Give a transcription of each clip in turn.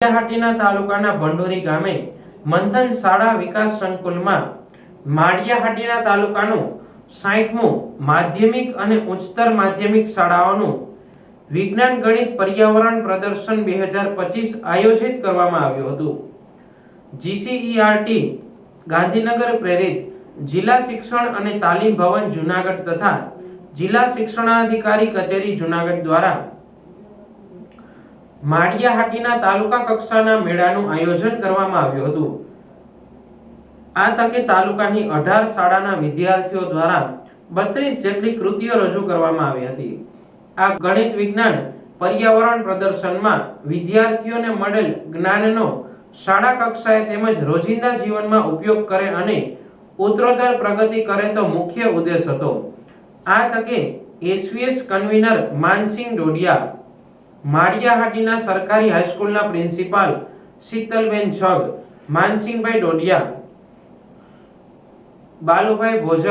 માળિયાહાટીના તાલુકાના ભંડોરી ગામે મંથન શાળા વિકાસ સંકુલમાં માળિયાહાટીના તાલુકાનું 60મું માધ્યમિક અને ઉચ્ચતર માધ્યમિક શાળાઓનું વિજ્ઞાન ગણિત પર્યાવરણ પ્રદર્શન 2025 આયોજિત કરવામાં આવ્યું હતું। જીસીઈઆરટી ગાંધીનગર પ્રેરિત જિલ્લા શિક્ષણ અને તાલીમ ભવન જૂનાગઢ તથા જિલ્લા શિક્ષણાધિકારી કચેરી જૂનાગઢ દ્વારા માળિયાહાટીના તાલુકા કક્ષાના મેળાનું આયોજન કરવામાં આવ્યું હતું। આ તકે તાલુકાની 18 શાળાના વિદ્યાર્થીઓ દ્વારા 32 જેટલી કૃતિઓ રજૂ કરવામાં આવી હતી। આ ગણિત વિજ્ઞાન પર્યાવરણ પ્રદર્શનમાં વિદ્યાર્થીઓને મળેલ જ્ઞાનનો શાળા કક્ષાએ તેમજ રોજિંદા જીવનમાં ઉપયોગ કરે અને ઉત્તરોત્તર પ્રગતિ કરે તો મુખ્ય ઉદ્દેશ હતો। આ તકે એસવીએસ કન્વીનર માનસિંહ ડોડિયા, માળિયાહાટીના સરકારી હાઈસ્કૂલના પ્રિન્સિપાલ શીતલબેન છગ, માનસિંહભાઈ ડોડિયા, બાલુભાઈ ભોજક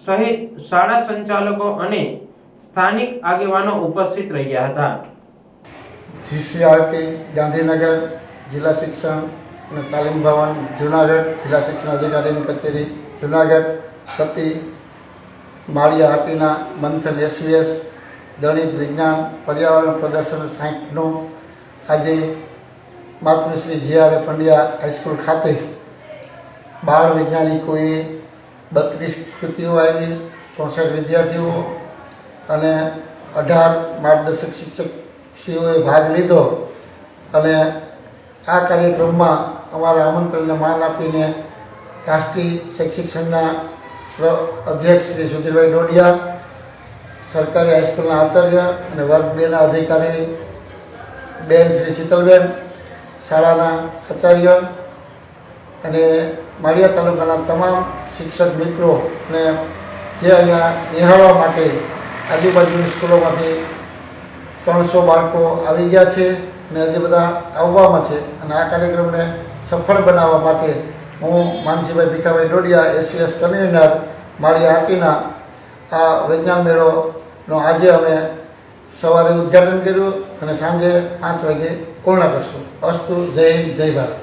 સહિત શાળા સંચાલકો અને સ્થાનિક આગેવાનો ઉપસ્થિત રહ્યા હતા। જીસીઆરટી ગાંધીનગર જિલ્લા શિક્ષણ અને તાલીમ ભવન જૂનાગઢ, જિલ્લા શિક્ષણ અધિકારીની કચેરી જૂનાગઢ વતી માળિયાહાટીના મંથન એસવીએસ ગણિત વિજ્ઞાન પર્યાવરણ પ્રદર્શન 60નું આજે માતૃશ્રી જીઆર પંડ્યા હાઈસ્કૂલ ખાતે બાળ વૈજ્ઞાનિકોએ 32 કૃતિઓ આવી, 64 વિદ્યાર્થીઓ અને 18 માર્ગદર્શક શિક્ષકશ્રીઓએ ભાગ લીધો અને આ કાર્યક્રમમાં અમારા આમંત્રણને માન આપીને રાષ્ટ્રીય શૈક્ષિક સંઘના અધ્યક્ષ શ્રી સુધીરભાઈ ડોડિયા, સરકારી હાઈસ્કૂલના આચાર્ય અને વર્ગ 2ના અધિકારી બેન શ્રી શીતલબેન, શાળાના આચાર્ય અને માળિયા તાલુકાના તમામ શિક્ષક મિત્રો અને જે અહીંયા નિહાળવા માટે આજુબાજુની સ્કૂલોમાંથી 300 બાળકો આવી ગયા છે અને હજી બધા આવવામાં છે અને આ કાર્યક્રમને સફળ બનાવવા માટે હું માનસીભાઈ ભીખાભાઈ ડોડિયા, એસવીએસ કન્વીનર માળિયાહાટીના આ વિજ્ઞાન મેળોનો આજે અમે સવારે ઉદ્ઘાટન કર્યું અને સાંજે 5 વાગે પૂર્ણ કરશું। અસ્તુ, જય હિન્દ, જય ભારત।